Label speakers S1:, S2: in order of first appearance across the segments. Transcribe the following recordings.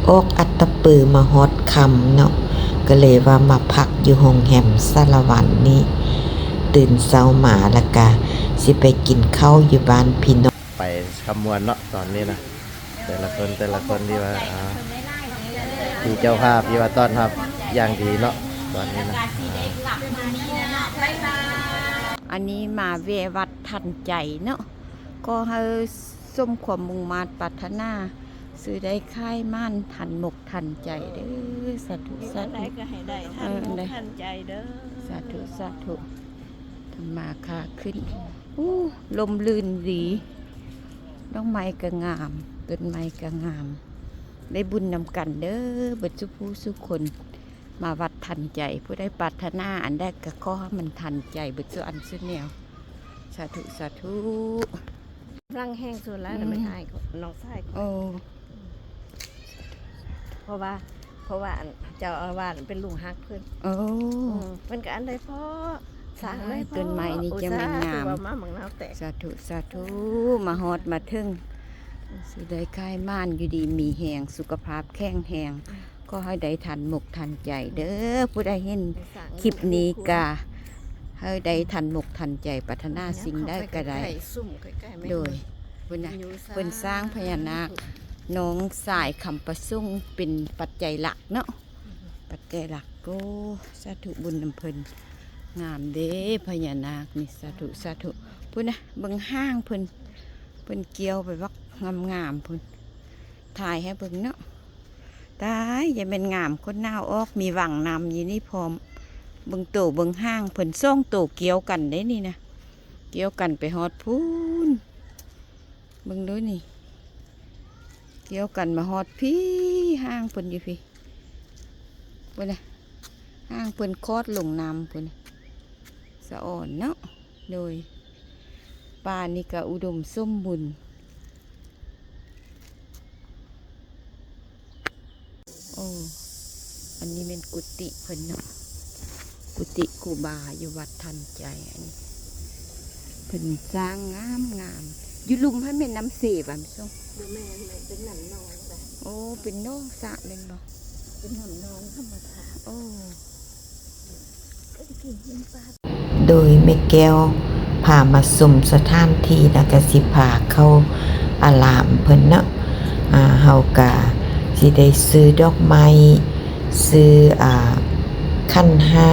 S1: ออกอัตตปือมาฮอดคำเนาะก็เลยว่ามาพักอยู่โรงแรมสารวันนี้ตื่นเช้ามาแล้วก็สิไปกินข้าวอยู่บ้านพี่น้องไปคำมวลเนาะตอนนี้นะแต่ละคนที่ว่ามีเจ้าภาพที่ว่าต้อนรับอย่างดีเนาะตอนนี้นะ
S2: อันนี้มาเววัดทันใจเนาะก็ให้สมความมุ่งมั่นปรารถนาซื้อได้ค่ายม่านทันหมกทันใจเด้อสาธุสาธุ
S3: ได้ก็ให้ได้ทันหมกทันใจเด้อ
S2: สาธุสาธุธรรมาค่าขึ้นลมลื่นดีดอกไม้ก็งามต้นไม้ก็งามได้บุญนำกันเด้อเบิดสุผู้สุคนมาวัดทันใจผู้ได้ปรารถนาอันได้ก็ขอให้มันทันใจเบิดสุอันสุแนวสาธุสาธุ
S3: ร่างแห้งสุดแล้วแต่ไม่ให้น้องชาย
S2: โอ้
S3: เพราะว่าเจ้าอาวาสเป็นลุงฮักเพื่อน
S2: โอ้
S3: มันก็อันใดพ่อสร้างได้
S2: ต้นไม้นี่จะไม่งาม
S3: มาหมังน้ำแตก
S2: สาธุสาธุมาฮอดมาถึงสิได้ค่ายม่านอยู่ดีมีแหงสุขภาพแข็งแรงก็ให้ได้ทันหมกทันใจเด้อผู้ใดเห็นคลิปนี้กาให้ได้ทันหมกทันใจปรารถนาสิ่งได้ก็ได้โดยเป็นสร้างพญานาคน้องสายคำประสุ่งเป็นปัจจัยหลักเนาะปัจจัยหลักก็สาธุบุญนำเพลินงามเด้พญานาคนี่สาธุสาธุพุ่นนะเบิ่งห้างเพิ่นเกี่ยวไปวักงามพุ่นถ่ายให้เบิ่งเนาะตายอย่าเป็นงามคนหน้าออกมีหวังนำอยู่นี่พร้อมเบิ่งโตเบิ่งห้างเพิ่นส่งโตเกี่ยวกันได้นี่นะเกี่ยวกันไปฮอดพูนเบิ่งด้วยนี่เกี่ยวกันมาฮอดพี่ห้างเพิ่นอยู่พี่พุ่นนะห้างเพิ่นคอดลงน้ำพุ่นสะอ่อนเนาะโดยป่านี่ก็อุดมสมบูรณ์โอ้อันนี้เป็นกุฏิเพิ่นเนาะกุฏิกูบาอยู่วัดทันใจอันนี้เพิ่นสร้างงามอยู่ลุมให้แม่น้ำเสบอ่ะพี่ส้ม
S3: แม่เป็นหนังนองแบบ
S2: โอ้เป็นน้องสะเลยบ่
S3: เป็นหนังนองธรรมชาติ
S2: โอ้
S1: โดยแม่แก้วพามาสุ่มสถานที่แล้วก็สิพาเข้าอารามเพิ่นเนาะเฮากะสิได้ซื้อดอกไม้ซื้อขันห้า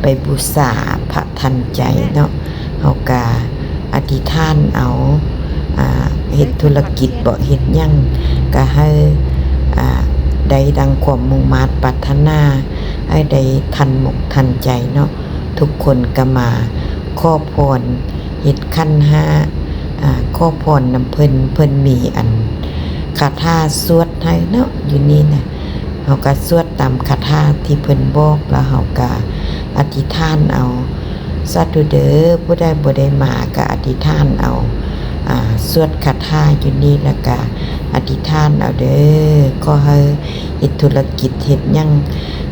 S1: ไปบูชาพระทันใจเนาะเฮากะอธิษฐานเอาเฮ็ดธุรกิจบ่เฮ็ดหยังก็ให้ได้ดังความมุ่งมั่นปรารถนาให้ได้ทันหมกทันใจเนาะทุกคนก็มาขอพรเฮ็ดขันห้าขอพรนำเพิ่นมีอันคาถาสวดให้เนาะอยู่นี่นะเฮาก็สวดตามคาถาที่เพิ่นบอกแล้วเฮาก็อธิษฐานเอาสาธุเด้อผู้ใดบ่ได้มาก็อธิษฐานเอาสวดคาถาอยู่นี่แล้วก็อธิษฐานเอาเด้อก็ให้เฮ็ดธุรกิจเฮ็ดหยัง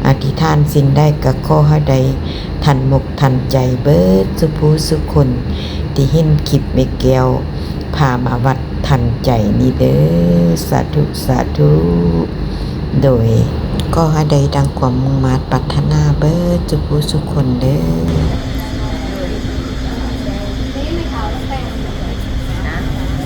S1: อธิษฐานสิ่งใดก็ขอให้ได้ทันหมกทันใจเบิดสุผู้สุคนที่เห็นคลิปแม่แก้วพามาวัดทันใจนี่เด้อสาธุสาธุโดยก็ให้ได้ดังความมุ่งมั่นปรารถนาเบิดสุผู้สุคนเด้อ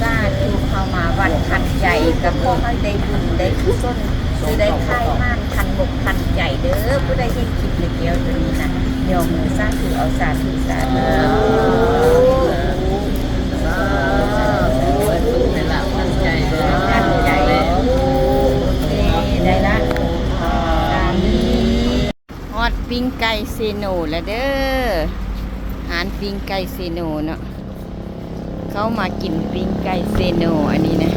S2: สาธุเข้ามาวัดทันใจก็ขอให้ได้บุญได้กุศลคือได้ค่ายม่านทันหมกทันใจเด้อผู้ใดเห็นคลิปแม่แก้วตัวนี้นะยอมมือสาธุเอาสาธุสาธุฮอดปิ้งไก่เซโนแล้วเด้ออาหารปิ้งไก่เซโนเนาะเขามากินปิ้งไก่เซโนอันนี้นะ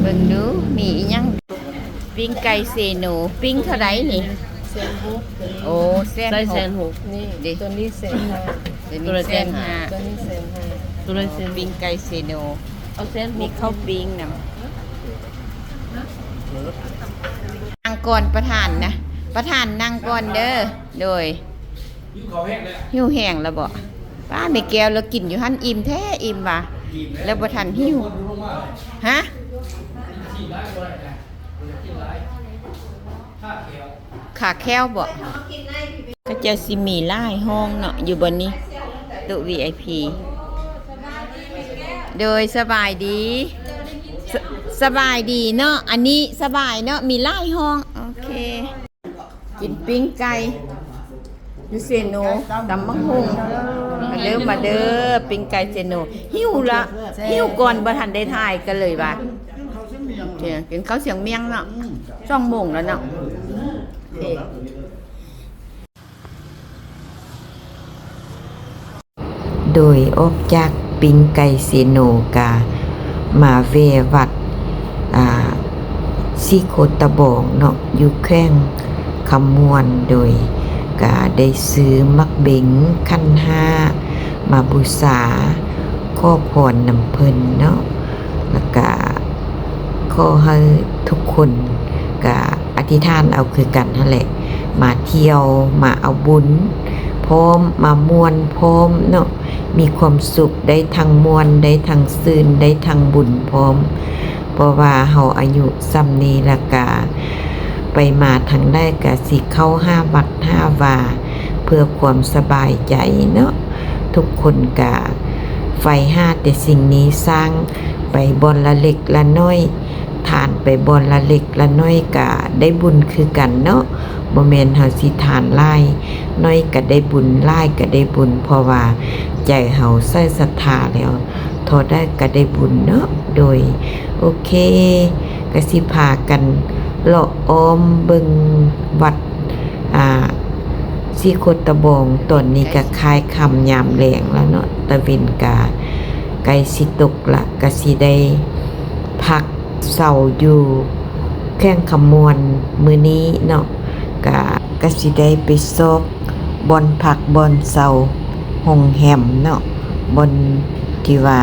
S2: เบิ่งดูมีอีหยังปิ้งไก่เซโนปิ้งเท่าไหร่นี่
S3: 160
S2: โอ้
S3: 160นี่ตัวนี้150
S2: ตัวนี้150
S3: ตัวนี้150
S2: ตัวนี้ปิ้งไก่เซโน
S3: เอา
S2: มีข้าวปิ้งนำนั่งก่อนประธานนะประธานนั่งก่อนเด้อโดยหิวแห้งแล้วบ่ป้าแม่แก้วแล้วกินอยู่หั่นอิ่มแท้อิ่มว่ะแล้วบ่ทันหิวฮะ ขาแค้วบ่ก็จะสิมีหลายห้องเนาะอยู่บนนี้ตู้ VIP โดยสบายดีสบายดีเนาะอันนี้สบายเนาะมีหลายห้องโอเคกินปิ้งไก่ยูเซโนตำมังหุงมาเด้อปิ้งไก่เซโนหิวละหิวก่อนบ่ทันได้ถ่ายกันเลยว่ากินข้าวเสียงเมียงเนาะ2 โมงแล้วเนาะโอเค
S1: โดยออกจากปิงไก่เซโนกามาเววัดซีโคตะบองเนาะอยู่แข้งคำมวนโดยกาได้ซื้อมักเบงขั้น5มาบูชาข้อพรนำเพิ่นเนาะแล้วก็ขอให้ทุกคนก็อธิษฐานเอาคือกันนั่นแหละมาเที่ยวมาเอาบุญพร้อมมามวนพร้อมเนาะมีความสุขได้ทั้งมวลได้ทั้งซื่นได้ทั้งบุญพร้อมเพราะว่าเฮาอายุซ้ำนี้ละกาไปมาทางได้ก็สิเข้า5 วัด 5 วาเพื่อความสบายใจเนาะทุกคนกะไฟ5แต่สิ่งนี้สร้างไปบอนละเล็กละน้อยทานไปบอนละเล็กละน้อยกะได้บุญคือกันเนาะบ่แม่นเฮาสิทานหลายน้อยก็ได้บุญหลายก็ได้บุญเพราะว่าใจเฮาใส่ศรัทธาแล้วทอได้ก็ได้บุญเนาะโดยโอเคก็สิพากันเลาะอ้อมเบิ่งวัดซีโคตะบองตอนนี้ก็คล้ายค่ำยามแลงแล้วเนาะตะเวนกาใกล้สิตกละก็สิได้พักเศร้าอยู่แข้งขมวนมื้อนี้เนาะก็สิได้ไปซอกบอนพักบอนเศร้าห้องแฮมเนาะบนที่ว่า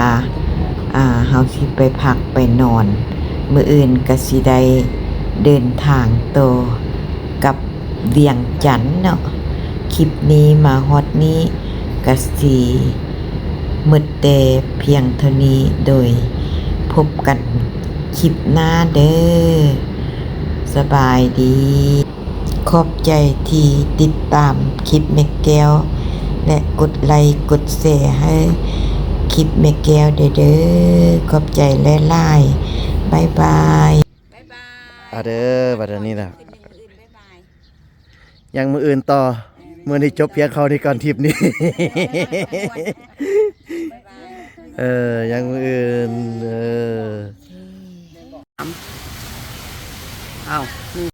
S1: เฮาสิไปพักไปนอนมื้ออื่นก็สิได้เดินทางต่อกับเวียงจันทน์เนาะคลิปนี้มาฮอดนี้ก็สิหมดแต่เพียงเท่านี้โดยพบกันคลิปหน้าเด้อสบายดีขอบใจที่ติดตามคลิปแม่แก้วและกดไลค์กดแชร์ให้คลิปแม่แก้วเด้อขอบใจหลายๆบ๊ายบาย
S4: เด้อบัดนี้นะยังมืออื่นต่อมื้อนี้จบเพียงเขาที่ก่อนทริปนี้ ยังมืออื่น
S2: เอา